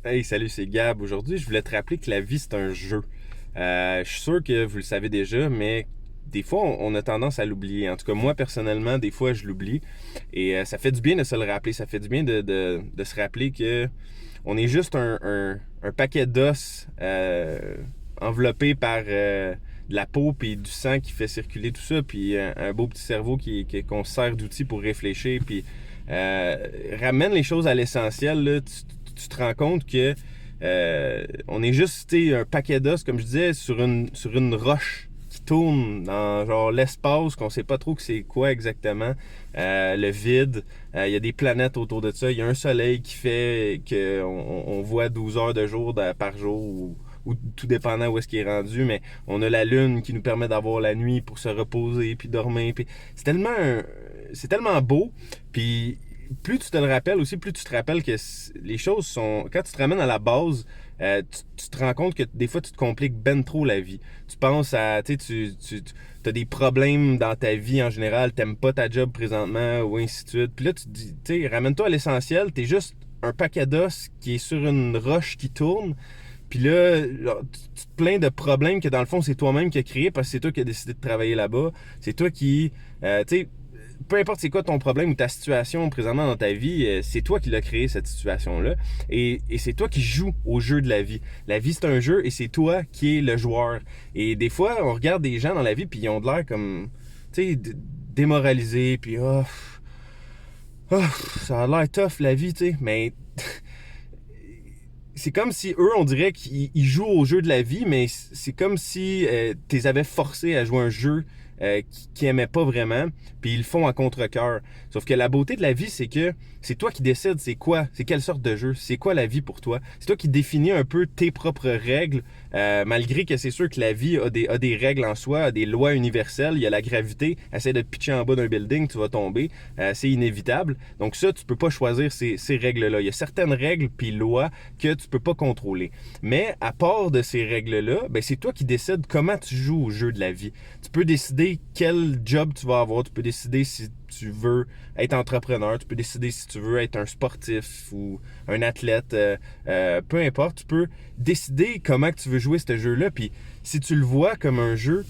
Hey, salut, c'est Gab. Aujourd'hui, je voulais te rappeler que la vie, c'est un jeu. Je suis sûr que vous le savez déjà, mais des fois, on a tendance à l'oublier. En tout cas, moi, personnellement, des fois, je l'oublie. Et ça fait du bien de se le rappeler. Ça fait du bien de se rappeler que on est juste un paquet d'os enveloppé par de la peau puis du sang qui fait circuler tout ça, puis un beau petit cerveau qu'on sert d'outil pour réfléchir, puis euh, ramène les choses à l'essentiel. Là, tu te rends compte que on est juste un paquet d'os, comme je disais, sur une roche qui tourne dans genre l'espace, qu'on sait pas trop que c'est quoi exactement, le vide. Il y a des planètes autour de ça. Il y a un soleil qui fait qu'on voit 12 heures de jour par jour, ou tout dépendant où est-ce qu'il est rendu, mais on a la lune qui nous permet d'avoir la nuit pour se reposer puis dormir. Puis c'est tellement beau. Puis plus tu te le rappelles aussi, plus tu te rappelles que les choses sont... Quand tu te ramènes à la base, tu te rends compte que des fois, tu te compliques ben trop la vie. Tu penses à... Tu as des problèmes dans ta vie en général, t'aimes pas ta job présentement, ou ainsi de suite. Puis là, tu te dis, tu sais, ramène-toi à l'essentiel, t'es juste un paquet d'os qui est sur une roche qui tourne. Puis là, genre, tu te plains de problèmes que dans le fond, c'est toi-même qui as créé parce que c'est toi qui as décidé de travailler là-bas. C'est toi qui... tu sais, peu importe c'est quoi ton problème ou ta situation présentement dans ta vie, c'est toi qui l'as créé cette situation-là. Et c'est toi qui joues au jeu de la vie. La vie, c'est un jeu et c'est toi qui es le joueur. Et des fois, on regarde des gens dans la vie puis ils ont de l'air comme, tu sais, démoralisés, puis ça a l'air tough la vie, tu sais. Mais c'est comme si eux, on dirait qu'ils jouent au jeu de la vie, mais c'est comme si tu les avais forcés à jouer un jeu qu'ils aimaient pas vraiment, puis ils le font à contre-cœur. Sauf que la beauté de la vie, c'est que c'est toi qui décides c'est quelle sorte de jeu, c'est quoi la vie pour toi. C'est toi qui définis un peu tes propres règles, malgré que c'est sûr que la vie a des règles en soi, a des lois universelles. Il y a la gravité, essaie de te pitcher en bas d'un building, tu vas tomber, c'est inévitable. Donc ça, tu peux pas choisir ces règles-là. Il y a certaines règles puis lois que tu peux pas contrôler. Mais à part de ces règles-là, ben c'est toi qui décides comment tu joues au jeu de la vie. Tu peux décider quel job tu vas avoir, tu peux décider si tu veux être entrepreneur, tu peux décider si tu veux être un sportif ou un athlète, peu importe, tu peux décider comment que tu veux jouer ce jeu-là. Puis si tu le vois comme un jeu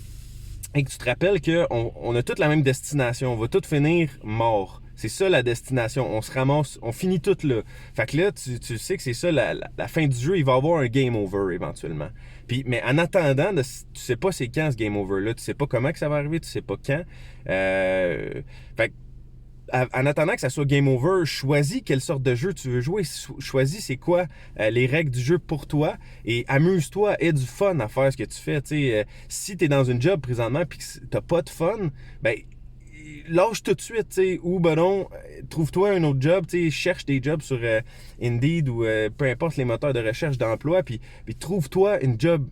et que tu te rappelles qu'on a toute la même destination, on va tous finir mort. C'est ça la destination. On se ramasse, on finit tout là. Fait que là, tu sais que c'est ça la fin du jeu. Il va y avoir un game over éventuellement. Puis, mais en attendant, tu sais pas c'est quand ce game over là. Tu sais pas comment que ça va arriver. Tu sais pas quand. Fait que en attendant que ça soit game over, choisis quelle sorte de jeu tu veux jouer. Choisis c'est quoi les règles du jeu pour toi et amuse-toi, aie du fun à faire ce que tu fais. Si tu es dans une job présentement et que t'as pas de fun, ben lâche tout de suite, ou ben non, trouve-toi un autre job, cherche des jobs sur Indeed ou peu importe les moteurs de recherche d'emploi, puis trouve-toi une job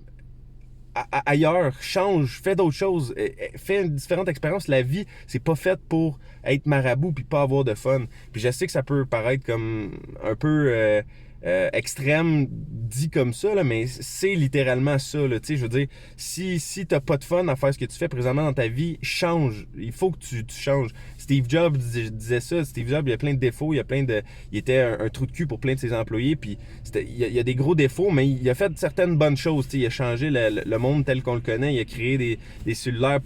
ailleurs, change, fais d'autres choses, fais une différente expérience. La vie, c'est pas fait pour être marabout puis pas avoir de fun. Puis je sais que ça peut paraître comme un peu extrême dit comme ça, là, mais c'est littéralement ça. Là, je veux dire, si t'as pas de fun à faire ce que tu fais présentement dans ta vie, change. Il faut que tu changes. Steve Jobs disait ça. Steve Jobs, il a plein de défauts, il était un trou de cul pour plein de ses employés, puis il y a des gros défauts, mais il a fait certaines bonnes choses. Il a changé le monde tel qu'on le connaît. Il a créé des cellulaires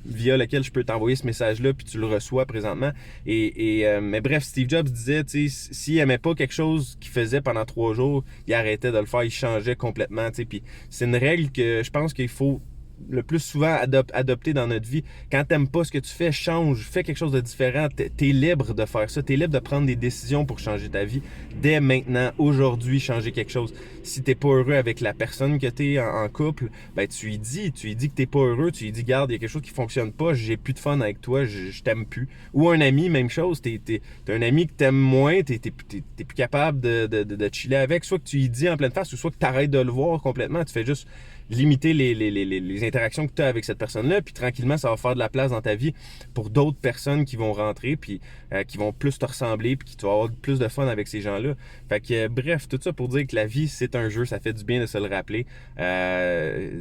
via lesquels je peux t'envoyer ce message-là, puis tu le reçois présentement. Mais bref, Steve Jobs disait, s'il aimait pas quelque chose qu'il faisait pendant 3 jours, il arrêtait de le faire, il changeait complètement. Puis c'est une règle que je pense qu'il faut le plus souvent adopter dans notre vie. Quand t'aimes pas ce que tu fais, change, fais quelque chose de différent. T'es libre de faire ça. T'es libre de prendre des décisions pour changer ta vie. Dès maintenant, aujourd'hui, changer quelque chose. Si t'es pas heureux avec la personne que t'es en couple, ben tu lui dis que t'es pas heureux, tu lui dis, garde, il y a quelque chose qui fonctionne pas, j'ai plus de fun avec toi, je t'aime plus. Ou un ami, même chose, t'as un ami que t'aimes moins, t'es plus capable de chiller avec, soit que tu lui dis en pleine face, ou soit que t'arrêtes de le voir complètement, tu fais juste limiter les interactions que tu as avec cette personne-là, puis tranquillement, ça va faire de la place dans ta vie pour d'autres personnes qui vont rentrer, puis qui vont plus te ressembler, puis qui tu vas avoir plus de fun avec ces gens-là. Fait que, bref, tout ça pour dire que la vie, c'est un jeu, ça fait du bien de se le rappeler.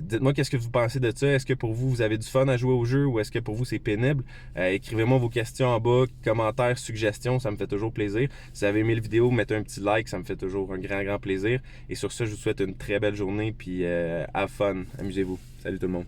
Dites-moi qu'est-ce que vous pensez de ça. Est-ce que pour vous, vous avez du fun à jouer au jeu ou est-ce que pour vous, c'est pénible? Écrivez-moi vos questions en bas, commentaires, suggestions, ça me fait toujours plaisir. Si vous avez aimé la vidéo, mettez un petit like, ça me fait toujours un grand plaisir. Et sur ça, je vous souhaite une très belle journée, puis have fun, amusez-vous. Salut tout le monde.